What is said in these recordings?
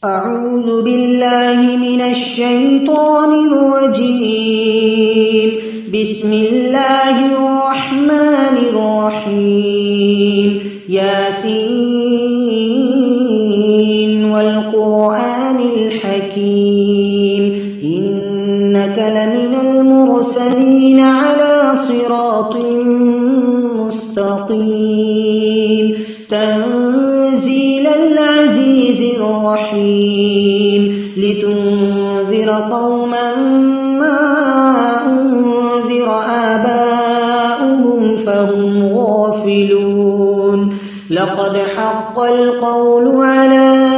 أعوذ بالله من الشيطان الرجيم. بسم الله الرحمن الرحيم. ياسين والقرآن الحكيم إنك لمن المرسلين على صراط مستقيم تنزيل العزيز الرحيم لتنذر قوما ما أنذر آباؤهم فهم غافلون لقد حق القول على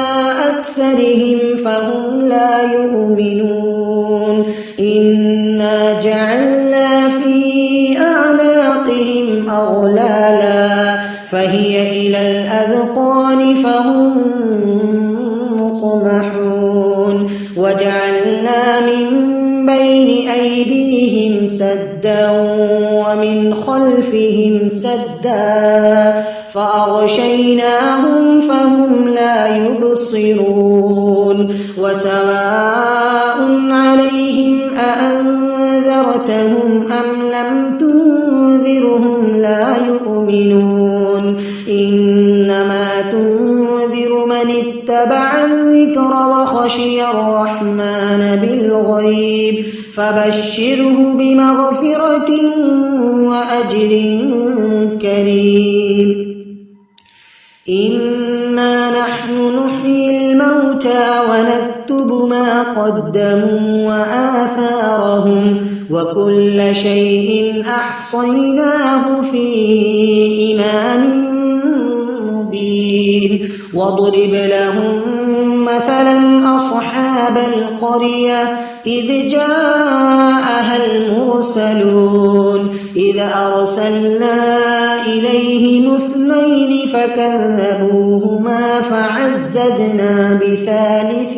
أكثرهم فهم لا يؤمنون إنا جعلنا في أعناقهم أغلالا فهي إلى الأذقان فهم مقمحون وجعلنا من بين أيديهم سدا ومن خلفهم سدا فأغشيناهم فهم لا يبصرون وسواء عليهم أأنذرتهم أم لم تنذرهم لا يؤمنون إنما تنذر من اتبع الذكر وخشي الرحمن بالغيب فبشره بمغفرة وأجر كريم إنا نحن نحيي الموتى ونكتب ما قدموا وآثارهم وكل شيء أحصيناه في إمام مبين واضرب لهم مثلا أصحاب القرية إذ جاءها المرسلون إذ أرسلنا إليهم اثنين فكذبوهما فعززنا بثالث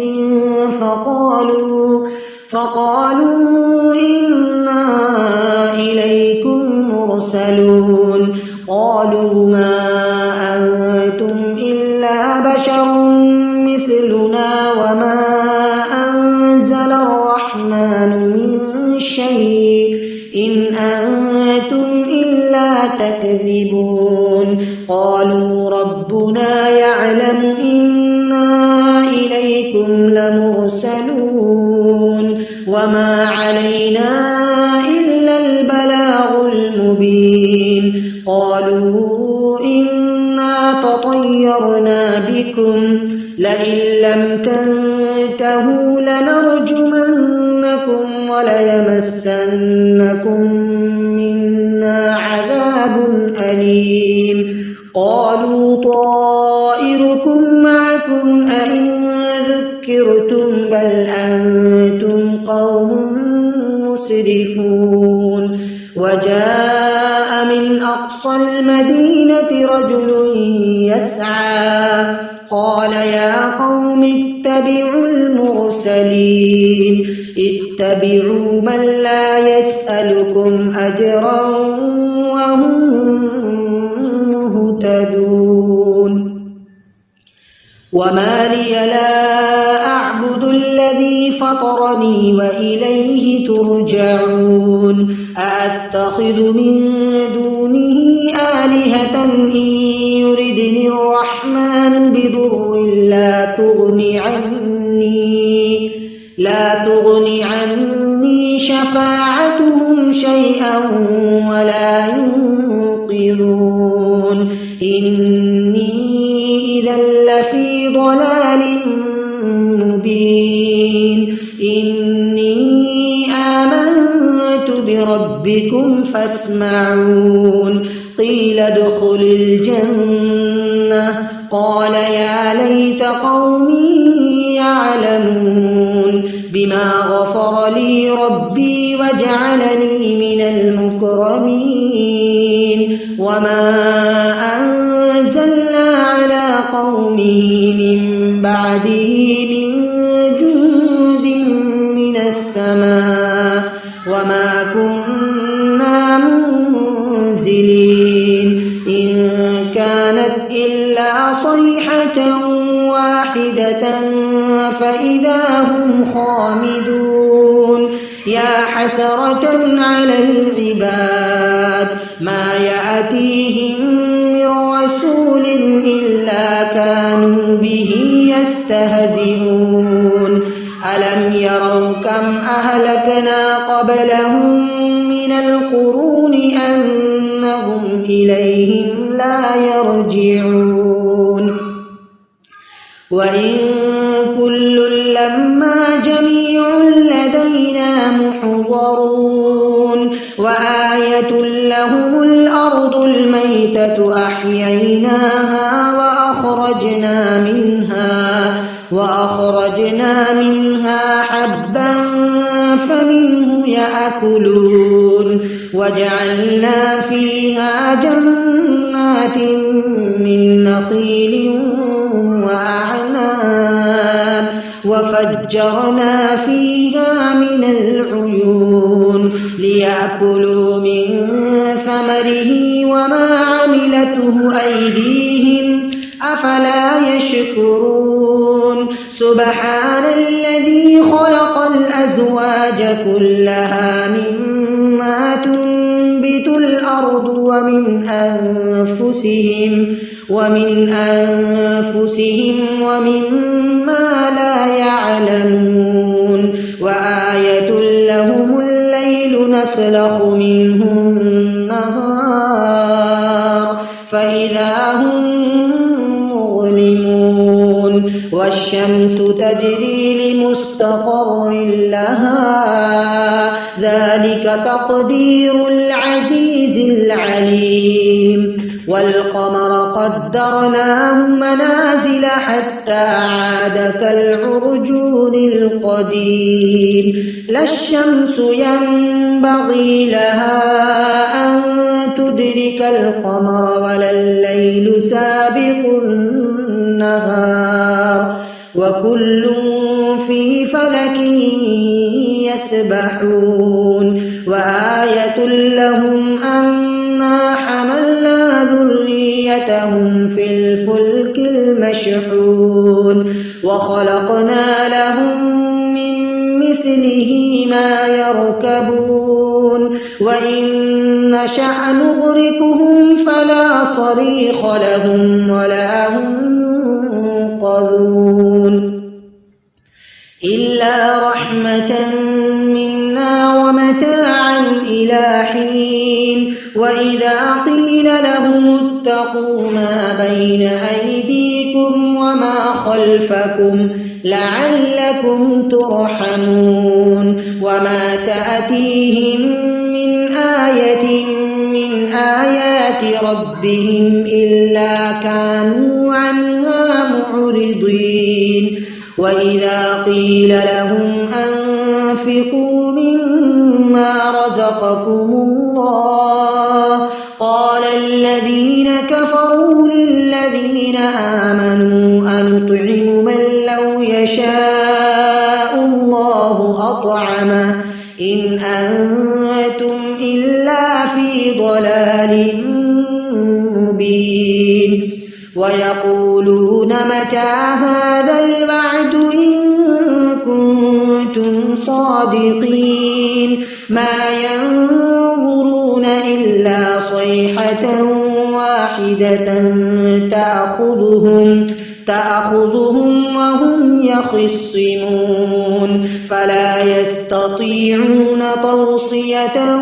فقالوا إنا إليكم مرسلون قالوا ما أنتم إلا بشر مثلنا وما أنزل الرحمن من شيء إن أنتم إلا تكذبون قالوا ربنا يعلم إنا إليكم لمرسلون وما علينا إلا البلاغ المبين قالوا إنا تطيرنا بكم لئن لم تنتهوا لنرجمنكم وليمسنكم منا عذاب أليم قالوا طائركم معكم أئن ذكرتم بل أنتم قوم مسرفون وجاء من أقصى المدينة رجل يسعى قال يا قوم اتبعوا المرسلين اتبعوا من لا يسألكم أجرا وهم مهتدون وما لي لا أعبد الذي فطرني وإليه ترجعون أأتخذ من دونه آلهة إن يردني الرحمن بضر لا تغني عني شفاعتهم شيئا ولا ينقذون إني إذا لفي ضلال مبين إني آمنت بربكم فاسمعون قيل ادخل الجنة قال يا ليت قومي يعلمون بما غفر لي ربي وجعلني من المكرمين وما أنزلنا على قومه من بعده من جند من السماء وما كنا منزلين إن كانت إلا صيحة واحدة فإذا هم خامدون يا حسرة على العباد ما يأتيهم من رسول إلا كانوا به يستهزئون ألم يروا كم أهلكنا قبلهم من القرون أنهم إليهم لا يرجعون وإن كل لما جميع لدينا محضرون وآية لهم الأرض الميتة أحييناها وأخرجنا منها حبا فمنه يأكلون وجعلنا فيها جنات من نخيل وأعناب وفجرنا فيها من العيون ليأكلوا من ثمره وما عملته أيديهم أفلا يشكرون سبحان الذي خلق الأزواج كلها مما تنبت الأرض ومن أنفسهم ومما لا يعلمون وآية لهم الليل نسلخ منه النهار فإذا هم مظلمون والشمس تجري لمستقر لها ذلك تقدير العزيز العليم والقمر قدرناه منازل حتى عاد كالعرجون القديم لا الشمس ينبغي لها أن تدرك القمر ولا الليل سابق النهار وكل في فلك يسبحون وآية لهم أنا حملنا ذريتهم في الفلك المشحون وخلقنا لهم من مثله ما يركبون وإن نشأ نغرقهم فلا صريخ لهم ولا هم ينقذون إلا رحمة منا ومتاعا إلى حين وإذا قيل لهم اتقوا ما بين أيديكم وما خلفكم لعلكم ترحمون وما تأتيهم من آية من آيات ربهم إلا كانوا عنها معرضين وإذا قيل لهم أنفقوا مما رزقكم الله قال الذين كفروا للذين آمنوا أنطعم من لو يشاء الله أطعمه إن أنتم إلا في ضلال مبين ويقولون متى هذا الوعد إن كنتم صادقين ما ينظرون إلا صيحة واحدة تأخذهم وهم يخصمون فلا يستطيعون توصية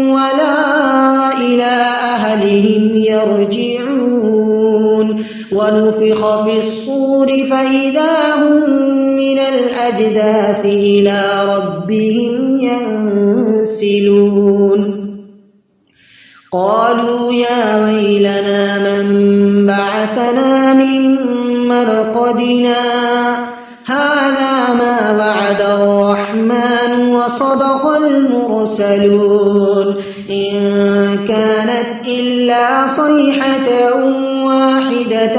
ولا إلى أهلهم يرجعون ونفخ في الصور فإذا هم من الأجداث إلى ربهم ينسلون قالوا يا ويلنا من بعثنا من مرقدنا هذا ما وعد الرحمن وصدق المرسلون إن كانت إلا صيحة واحدة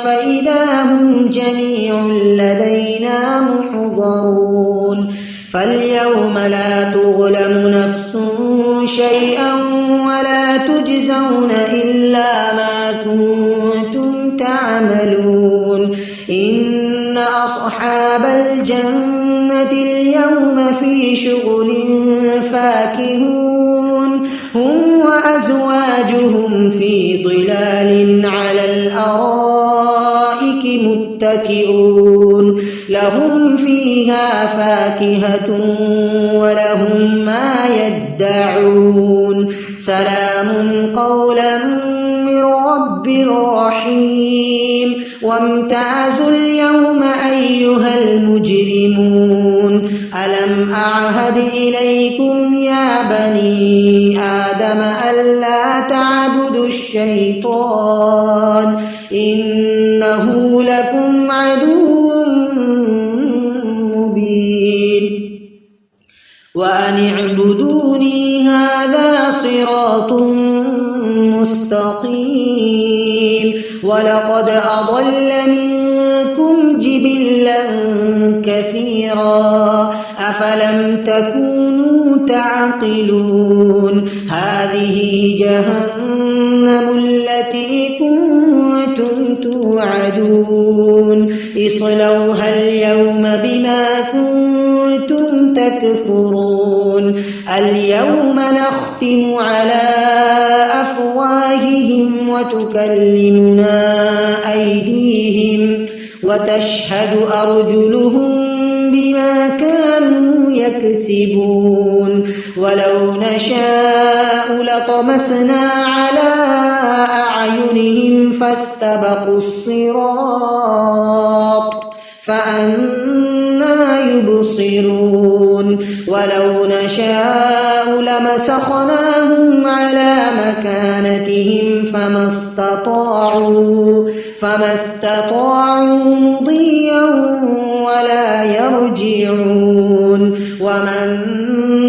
فإذا هم جميع لدينا محضرون فاليوم لا تظلم نفس شيئا ولا تجزون إلا ما كنتم تعملون إن أصحاب الجنة اليوم في شغل فاكهون هم وأزواجهم في ظلال على الأرائك متكئون لهم فيها فاكهة ولهم ما يدعون سلام قولا من رب رحيم وامتازوا اليوم أيها المجرمون ألم أعهد إليكم يا بني آدم ألا تعبدوا الشيطان إنه لكم عدو مبين وأن اعبدوني هذا صراط مستقيم ولقد أضل منكم جبلا كثيرا أفلم تكونوا تعقلون هذه جهنم التي كنتم توعدون اصلوها اليوم بما كنتم تكفرون اليوم نختم على أفواههم وتكلمنا أيديهم وتشهد أرجلهم بما كانوا يكسبون ولو نشاء لطمسنا على أعينهم فاستبقوا الصراط فأنى يبصرون ولو نشاء لمسخناهم على مكانتهم فما استطاعوا مضيا ولا يرجعون ومن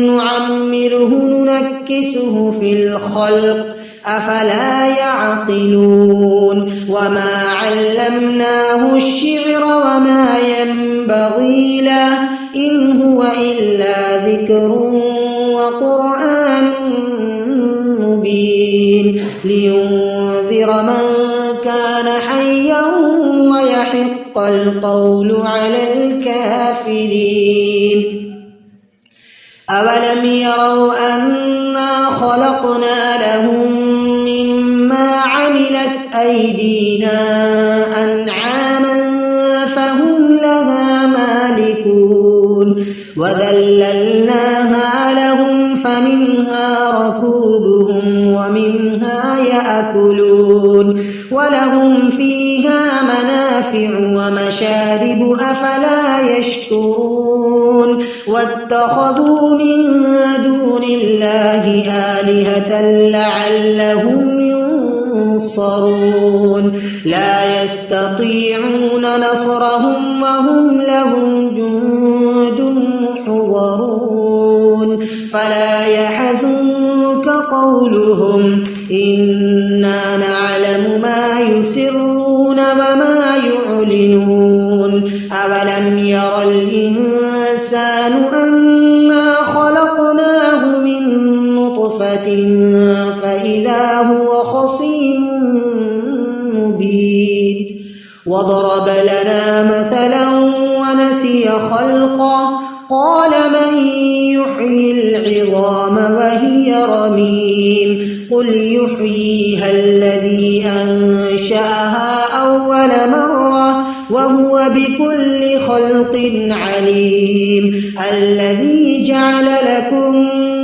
نعمره ننكسه في الخلق أفلا يعقلون وما علمناه الشعر وما ينبغي له إن هو إلا ذكر وقرآن مبين لينذر من كان حيا ويحق القول على الكافرين أولم يروا أنا خلقنا لهم مما عملت أيدينا أنعاما فهم لها مالكون وذللناها لهم فمنها ركوبهم ومنها يأكلون ولهم فيها منافع ومشارب أفلا يشكرون واتخذوا من دون الله آلهة لعلهم ينصرون لا يستطيعون نصرهم وهم لهم جند محضرون فلا يحزنك قولهم إنا نعلم ما يسرون وما يعلنون أولم ير الإنسان أنا خلقناه من نطفة فإذا هو خصيم مبين وضرب لنا مثلا ونسي خلقه قال من يحيي العظام وهي رميم قل يحييها الذي أنشأها أول مرة وهو بكل خلق عليم الذي جعل لكم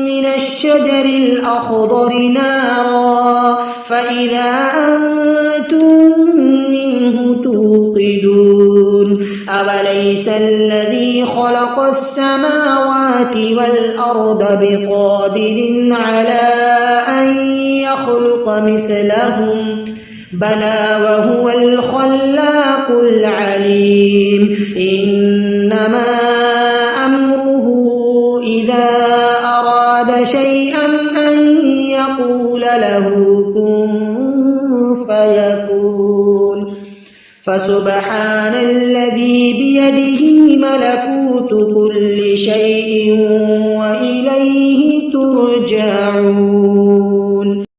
من الشجر الأخضر نارا فإذا أنتم منه توقدون أوليس الذي خلق السماوات والأرض بقادر على أن يخلق مثلهم بلى وهو الخلاق العليم إنما أمره إذا أراد شيئا أن يقول له كن فيكون فسبحان الذي بيده ملكوت كل شيء وإليه ترجعون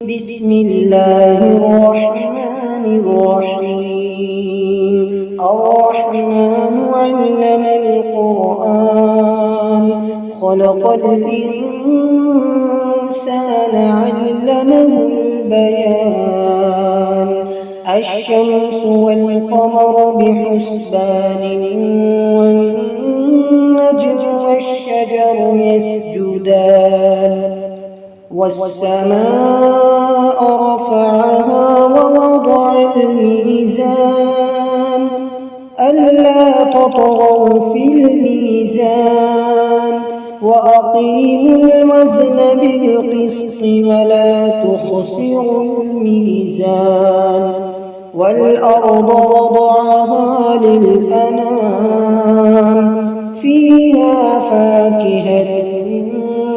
بسم الله الرحمن الرحيم الرحمن خلق الإنسان علمه البيان الشمس والقمر بحسبان والنجم والشجر يسجدان والسماء رفعها ووضع الميزان ألا تطغوا في الميزان وأقيموا الوزن بالقسط ولا تخسروا الميزان والأرض وضعها للأنام فيها فاكهة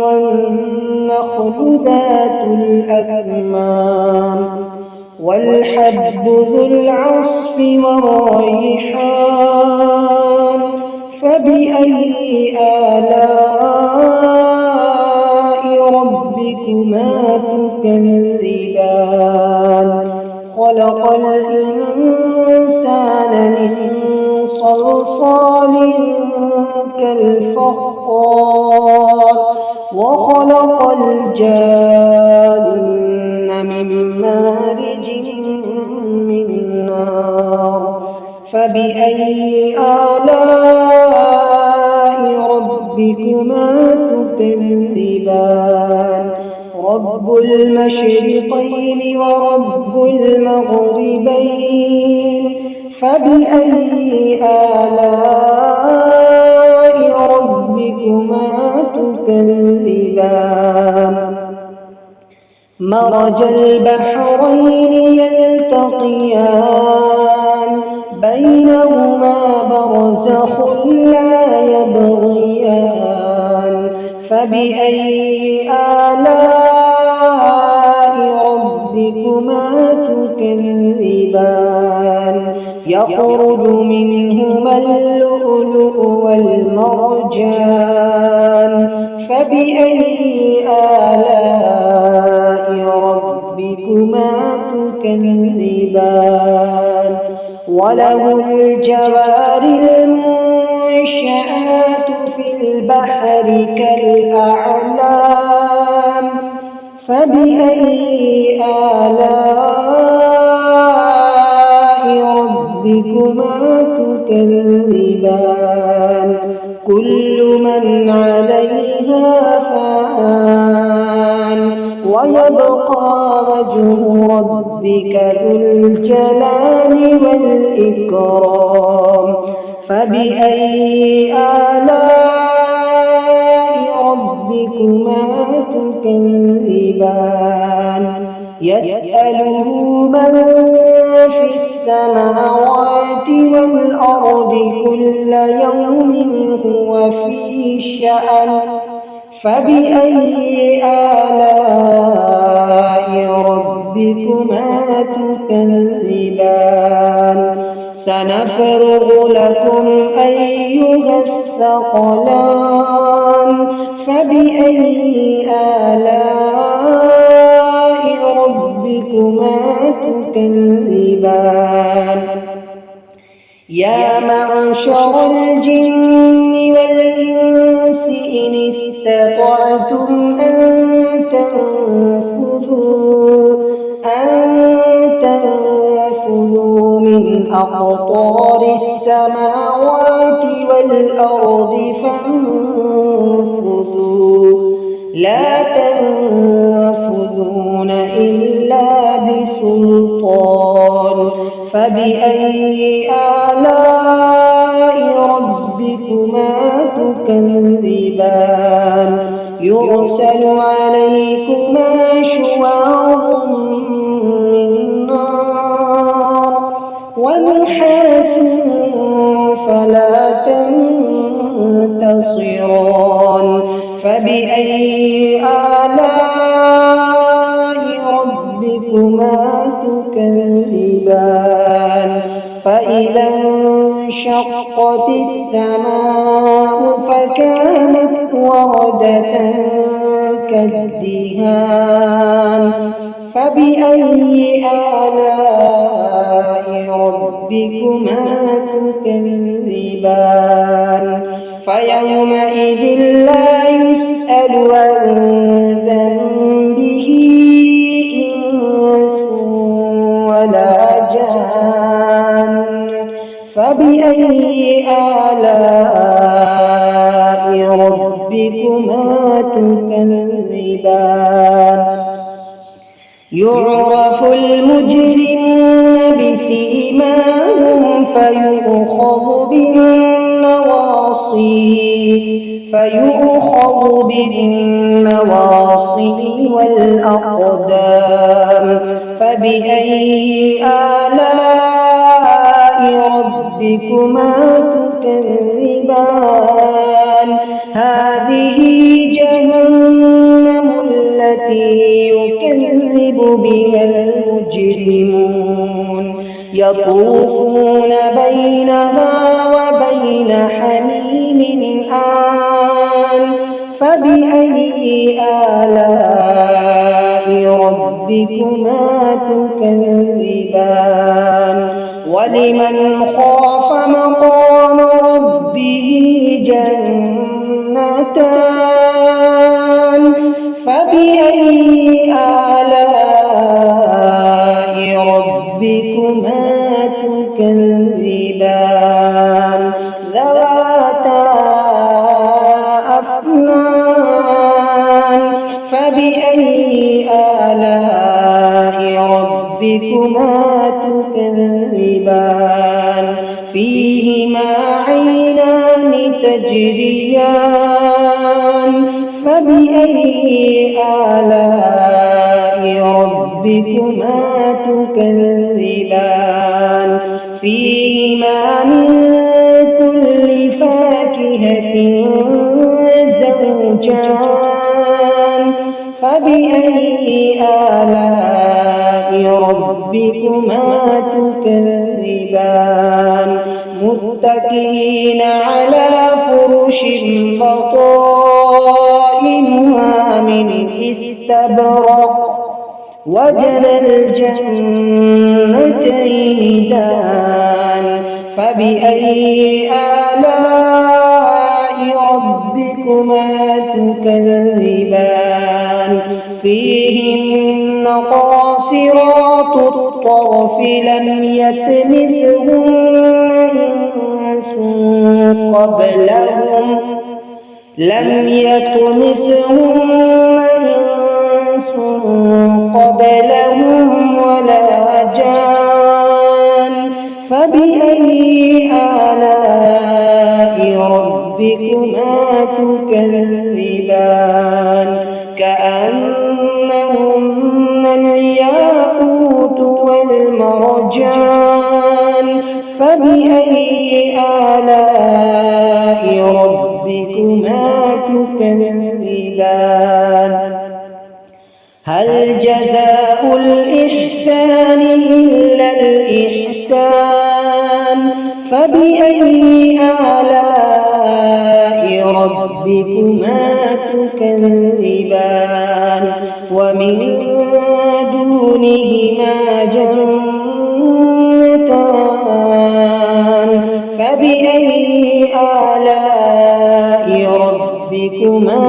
والنخل ذات الأكمام والحب ذو العصف والريحان فبأي آلاء ربكما تكذبان خلق الإنسان من صلصال كالفخار وخلق الجان من مارج من نار فبأي آلاء ربكما تكذبان رب المشرقين ورب المغربين فبأي آلاء ربكما تكذبان مرج البحرين يلتقيان بينهما برزخ لا يبغيان فبأي آلاء ربكما تكذبان يخرج منهما اللؤلؤ والمرجان فبأي آلاء ربكما تكذبان وله الجوار المنشآت في البحر كالأعلام فبأي آلاء ربكما تكذبان كل من عليها فان ويبقى وجه ربك ذو الجلال والإكرام فبأي آلاء ربكما تكذبان يسأله من في السماوات والأرض كل يوم هو في شأن فبأي آلاء ربكما تكذبان سنفرغ لكم أيها الثقلان فبأي آلاء ربكما تكذبان يا معشر الجن والإنس إن استطعتم أن تنفذوا من أقطار السماوات والأرض فانفذوا لا تنفذون إلا بسلطان فبأي آلاء ربكما تكذبان يرسل عليكما شواظ من نار ونحاس فلا تنتصران فبأي آلاء ربكما تكذبان فإذا انشقت السماء فكانت وردة كالدهان فبأي آلاء ربكما تكذبان فيومئذ لا يسأل عن ذنبه إنس ولا جان فبأي آلاء ربكما تكذبان يعرف المجرمون بسيماهم فيؤخذ بالنواصي والأقدام فبأي آلاء ربكما تكذبان هذه جهنم التي يكذب بها المجرمون يطوفون بينها وبين حميم آن فبأي آلاء ربكما تكذبان ولمن خاف مقام ربه جنتان فبأي آلاء ربكما تكذبان ذواتا أفنان فبأي آلاء ربكما تكذبان فيهما عينان تجريان فبأي آلاء ربكما تكذبان فيهما من كل فاكهة زوجان فبأي آلاء ربكما تكذبان متكئين على فرش بطائنها من استبرق وجنى الجنتين دان فبأي آلاء ربكما تكذبان فيهن قاصرات الطرف لم يطمثهن إنس قبلهم ولا جان فبأي آلاء ربكما تكذبان كأنهن الياقوت والمرجان فبأي آلاء ربكما تكذبان هل جزاء الإحسان إلا الإحسان فبأي آلاء ربكما تكذبان ومن دونهما جنتان فبأي آلاء ربكما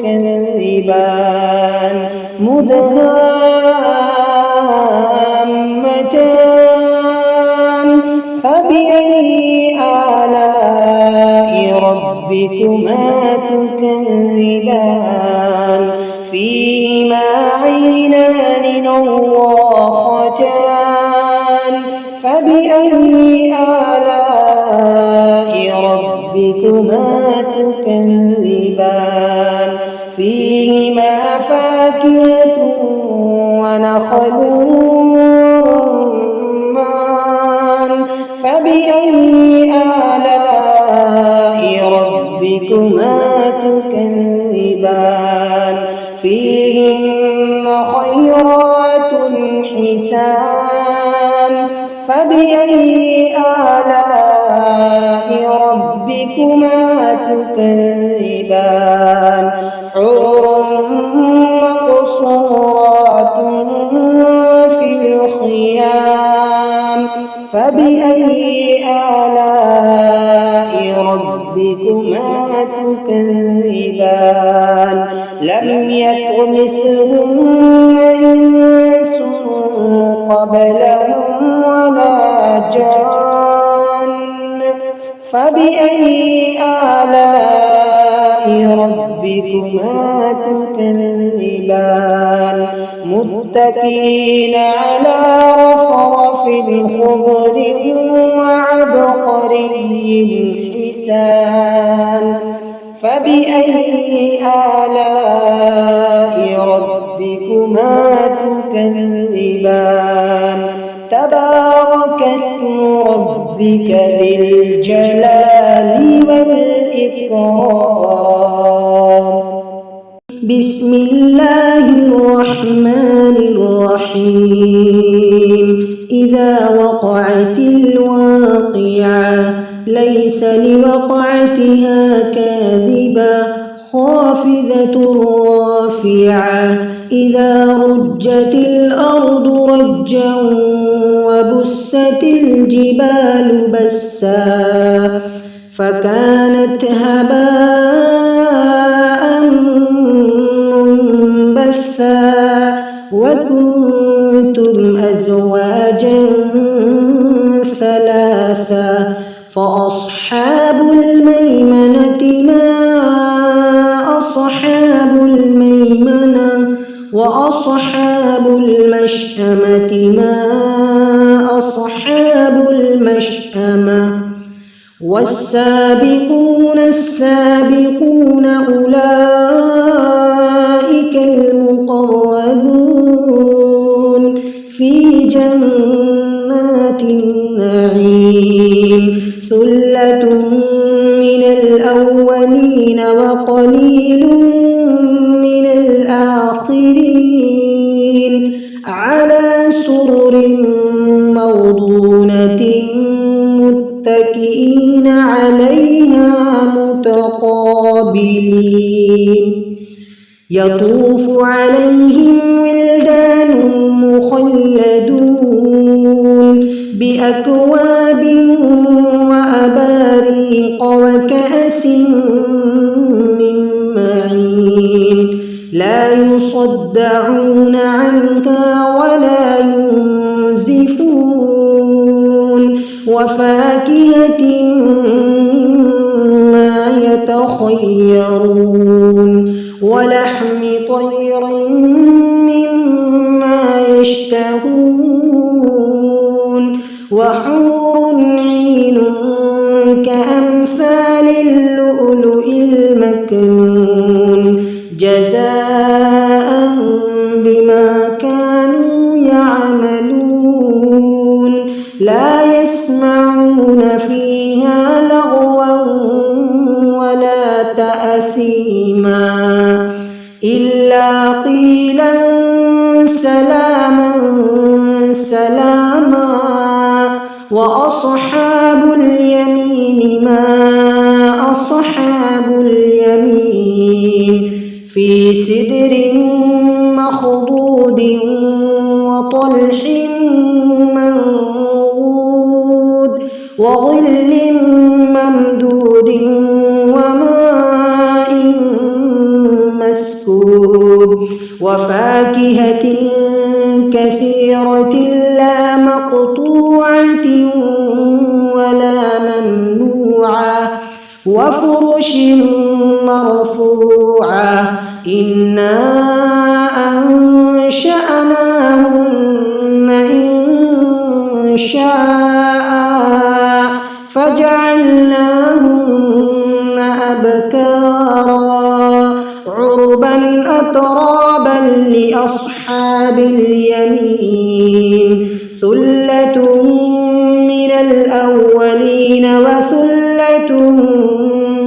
تكذبان مدهامتان فبأي آلاء ربكما تكذبان فيهما عينان نضاختان فبأي آلاء ربكما تكذبان فيهما فاكهة ونخل ورمان فبأي آلاء ربكما تكذبان فيهن خيرات حسان فبأي آلاء ربكما تكذبان حور مقصورات في الخيام فبأي آلاء ربكما ربكما تكذبان لم يطمثهن إنس قبلهم ولا جان فبأي آلاء ربكما تكذبان متكئين على رفرف خضر وعبقري حسان فبأي آلاء ربكما تكذبان تبارك اسم ربك ذي الجلال والإكرام بسم الله الرحمن الرحيم إذا وقعت الواقعة ليس لوقعتها كاذبة خافضة رافعة إذا رجت الأرض رجا وبست الجبال بسا فكانت هباء منبثا وكنتم أزواجا ثلاثا فأصحاب الميمنة ما أصحاب الميمنة وأصحاب المشأمة ما أصحاب المشأمة والسابقون السابقون أولئك المقربون في جنات النعيم ثلة من الأولين وقليل من الآخرين على سرر موضونة متكئين عليها متقابلين يطوف عليهم ولدان مخلدون بأكواب وأباريق وكأس من معين لا يصدعون عنها ولا ينزفون وفاكهة مما يتخيرون ولحم طير مما يشتهون وحور عين كأمثال اللؤلؤ المكنون جزاء بما كانوا يعملون لا يسمعون فيها لغوا ولا تأثيما إلا قيلا سلاما سلاما وأصحاب اليمين ما أصحاب اليمين في سدر مخضود وطلح منضود وظل ممدود وماء مسكوب وفاكهة كثيرة لا مقطوعة ولا ممنوعة وفرش مرفوعة إنا أنشأناهن إنشاء فجعلناهن أبكارا عربا أترابا لأصحاب اليمين ثلة من الأولين وثلة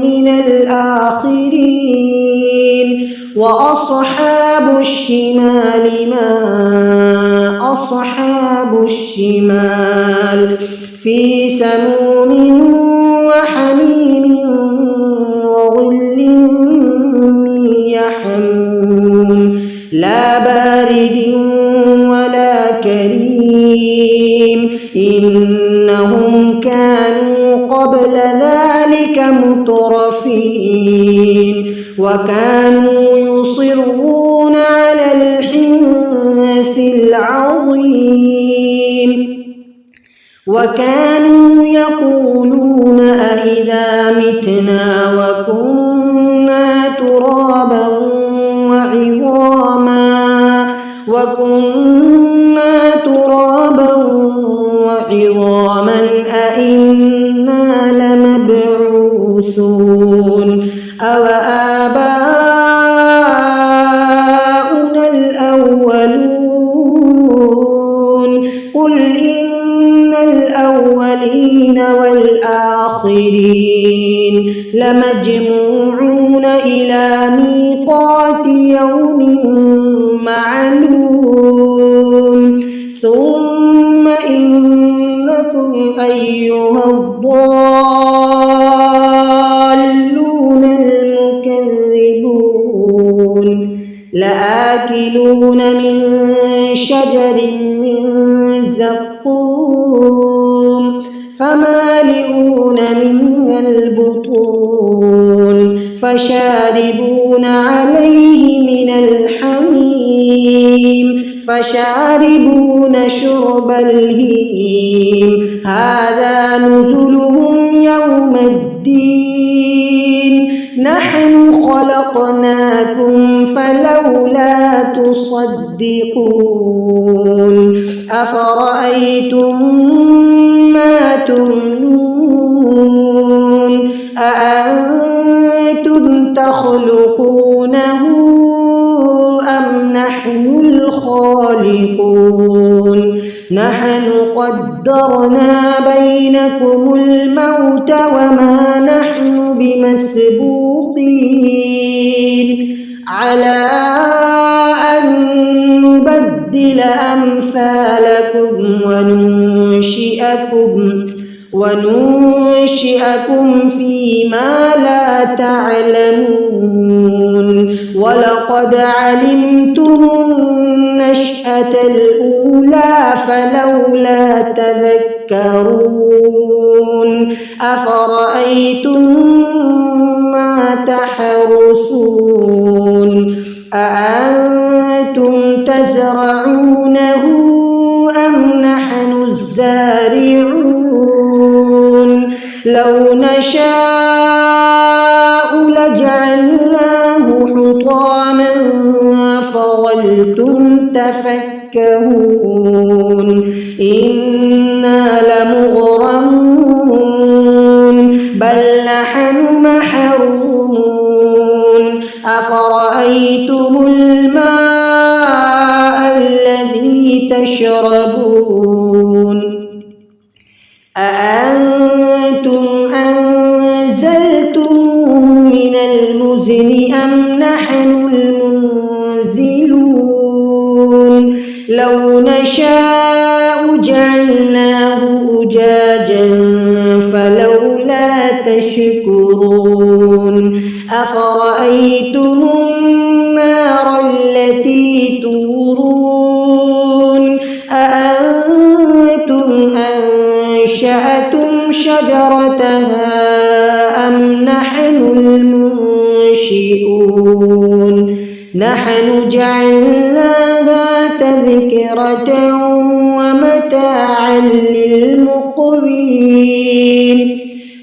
من الآخرين وأصحاب الشمال ما أصحاب الشمال في سموم وحميم وظل من يحموم لا بارد ولا كريم إنهم كانوا قبل ذلك مترفين الأسرفين وكانوا يصرون على الحنث العظيم وكانوا يقولون أإذا متنا وكنا ترابا وعظاما أإنا لمبعوثون أو آباؤنا الأولون قل إن الأولين والآخرين لمجموعون إلى ميقات يوم معلوم ثم إنكم أيها الضالون المكذبون لآكلون من شجر من زقوم فمالئون منها البطون فشاربون عليه من الحميم فشاربون شرب الهيم هذا نزلهم يوم الدين نحن خلقناكم فلولا تصدقون أفرأيتم ما تمنون أأنتم تخلقونه أم نحن الخالقون نحن قدرنا بينكم الموت وما نحن بمسبوقين على أن نبدل أمثالكم وننشئكم فيما لا تعلمون ولقد علمتم النشأة الأولى فلولا تذكرون أفرأيتم ما تحرثون أأنتم تزرعونه أم نحن الزارعون لو نشاء لجعلناه حطاما فظلتم تفكهون إنا لمغرمون بل نحن محرومون أفرأيتم الماء الذي تشربون أأنتم أنزلتم من المزن أم نحن المنزلون لو نشاء جعلناه أجاجا فلولا تشكرون أفرأيتم النار التي تورون أأنتم أنشأتم شجرتها أم نحن المنشئون نحن جعلناها تذكرة ومتاعا للمقوين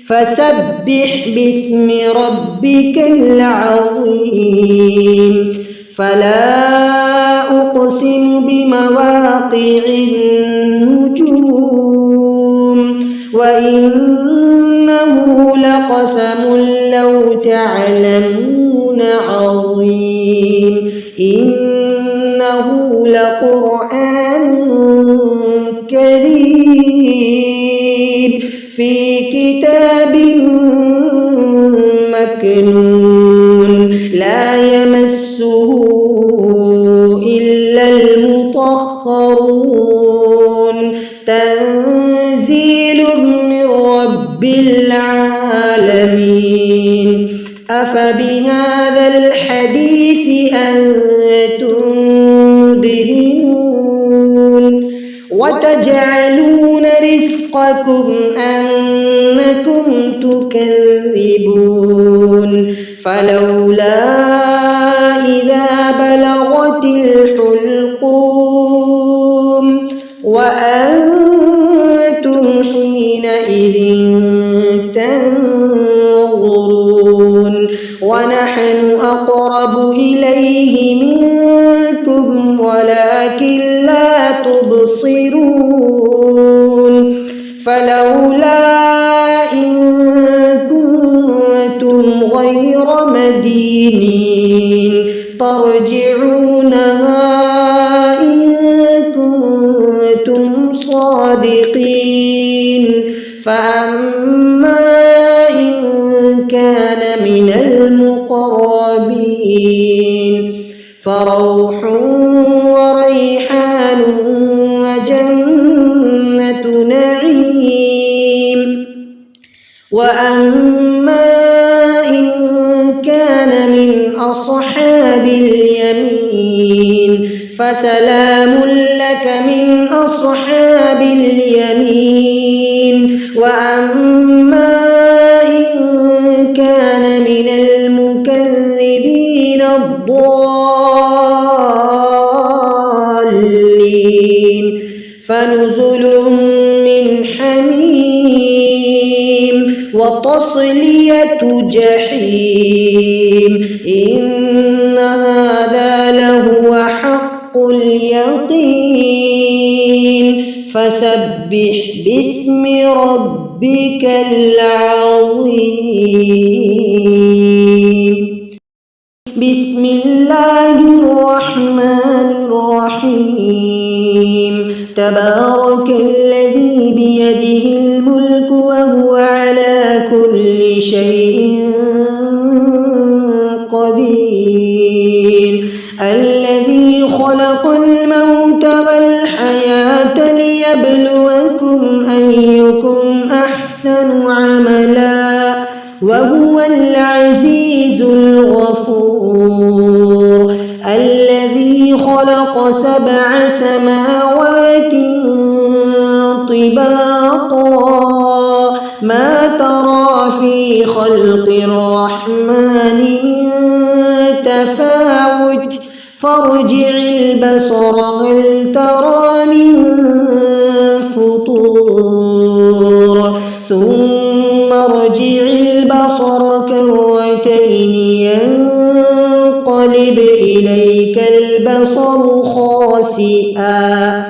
فسبح باسم ربك العظيم فلا أقسم بمواقع النجوم وإنه لقسم لو تعلمون عظيم إنه لقرآن كريم في كتاب مكنون لا يمسه إلا المطهرون تنزيل من رب العالمين أفبهذا الحديث أنتم مدهنون وتجعلون رزقكم أنكم تكذبون فلولا إذا بلغت الحلقوم وأنتم حينئذ تنظرون ونحن أقرب إليه منكم ولكن لا تبصرون فلولا إن كنتم غير مدينين ترجعونها إن كنتم صادقين فأما إن كان من المقربين فروح وريحان وجنة نعيم وأما إن كان من أصحاب اليمين فسلام لك من أصحاب اليمين وأما إن كان من المكذبين الضالين فنزل من حميم وتصلية جحيم إن هذا لهو حق اليقين فسبح باسم ربك العظيم بسم الله الرحمن الرحيم تبارك الذي بيده الملك وهو على كل شيء قدير الذي خلق الموت والحياة ليبلوكم أيكم أحسن عملا وهو العزيز الغفور الذي خلق 7 سماوات طباقا ما ترى في خلق الرحمن من تفاوت فارجع البصر هل ترى من فطور ثم ارجع البصر كرتين ينقلب إليك البصر خاسئا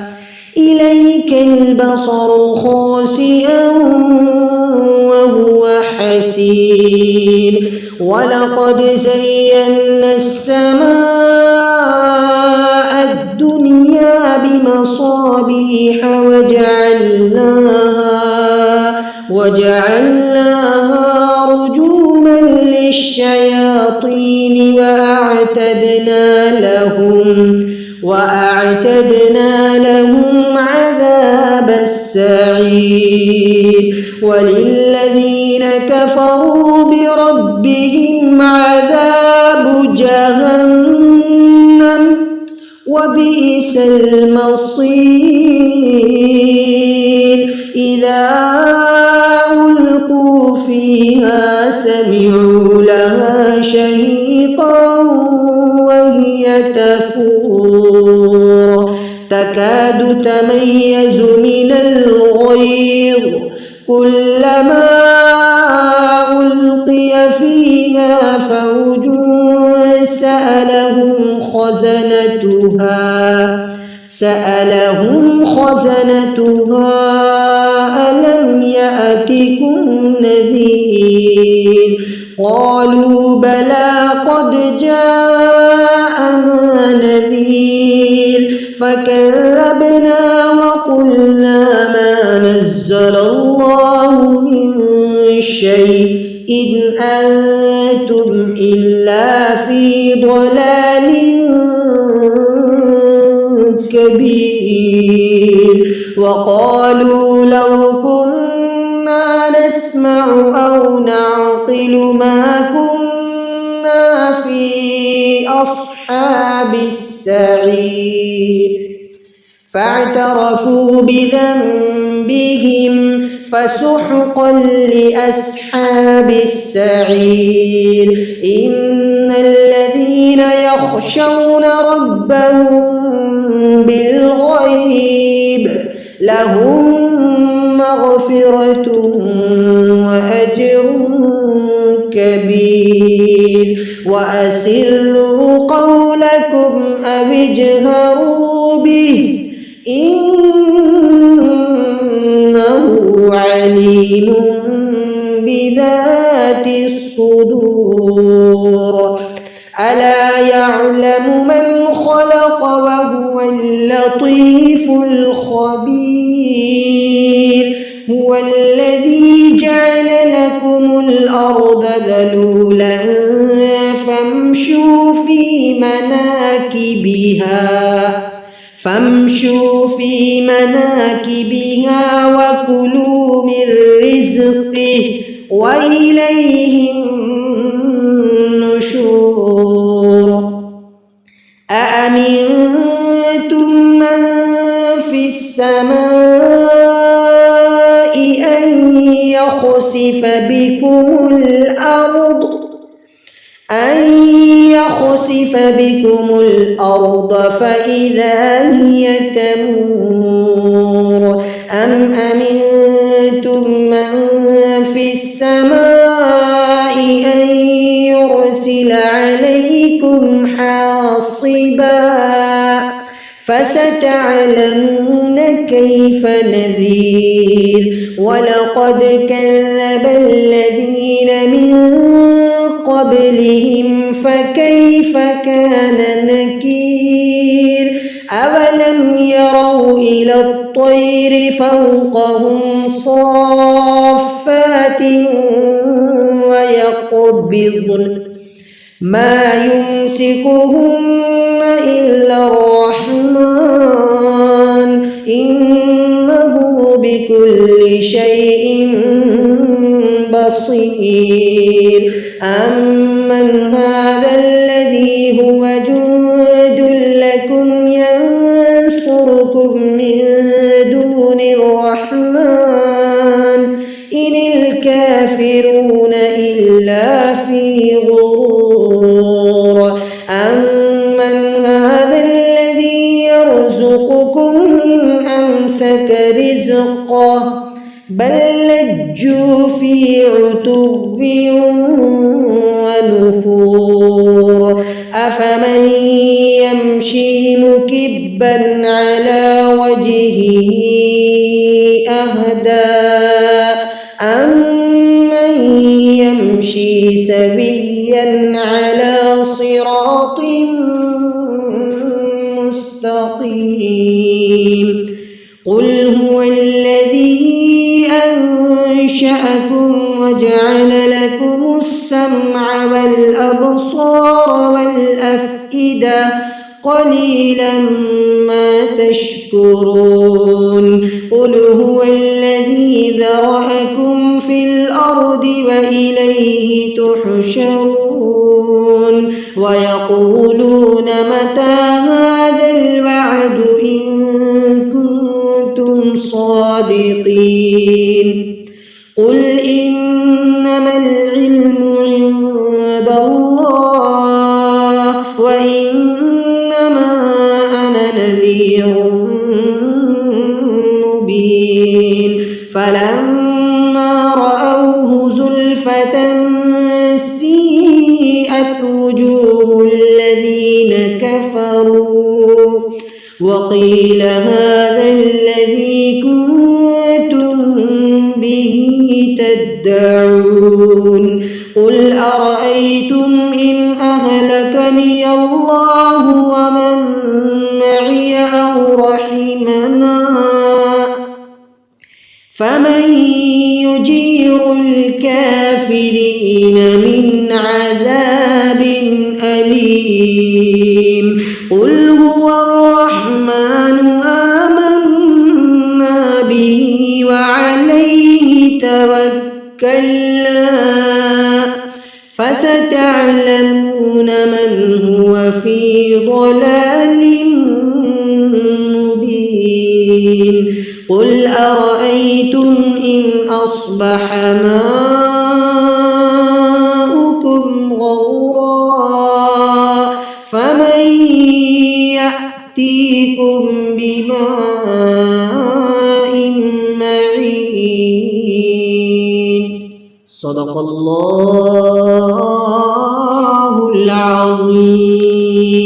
وهو حسير ولقد زينا السماء الدنيا بمصابيح وجعلناها رجوما للشياطين وأعتدنا لهم عذاب السعير وللذين كفروا بربهم عذاب جهنم وبئس المصير إذا ألقوا فيها سمعوا لها شهيقا وهي تفور تكاد تميز من الغيظ كلما ألقي فيها فوج سألهم خزنتها ألم يأتكم نذير قالوا بلى قد جاءنا نذير فكذبنا وقلنا ما نزل الله من شيء إن أنتم إلا في ضلال كبير وقالوا لو كنا نسمع أو نعقل ما كنا في أصحاب السعير فاعترفوا بذنبهم فسحقا لأصحاب السعير إن الذين يخشون ربهم بالغيب لهم مغفرة وأجر كبير وأسروا قولكم أو اجهروا به إنه عليم بذات الصدور ألا يعلم من خلق وهو اللطيف الخبير هو الذي جعل لكم الأرض ذلولا فامشوا في مناكبها وكلوا من رزقه وإليه النشور أأمنتم من في السماء أن يخسف بكم الأرض فإذا هي تمور أم أمنتم من في السماء أن يرسل عليكم حاصبا فستعلمون كيف نذير ولقد كذب الذين من قبلهم فكيف كان نكير أولم يروا إلى الطير فوقهم صافات ويقبضن ما يمسكهن إلا الرحمن إنه بكل شيء بصير أمن هذا الذي هو جند لكم ينصركم من دون الرحمن إن الكافرون إلا في غرور أمن هذا الذي يرزقكم إن أمسك رزقه بل لجوا في عتو ونفور أفمن يمشي مكبا على وجهه أهدى أمن يمشي سويا على صراط مستقيم قل هو الذي أنشأكم وجعل لكم السمع والأبصار والأفئدة قليلا ما تشكرون قل هو الذي ذرأكم في الأرض وإليه تحشرون ويقولون متى هذا الوعد إن كنتم صادقين قل إنما العلم عند الله وإنما أنا نذير مبين فلما رأوه زلفة سيئت وجوه الذين كفروا وقيل هذا الذي كنتم به تدعون قل أرأيتم إن أهلكني الله ومن معي أو رحمنا فمن يجير الكافرين من عذاب أليم قل هو الرحمن آمنا به وعليه توكلنا فستعلمون من هو في ضلال مبين. قل أرأيتم إن أصبح ماؤكم غورا فمن يأتيكم بماء معين. صدق الله العظيم.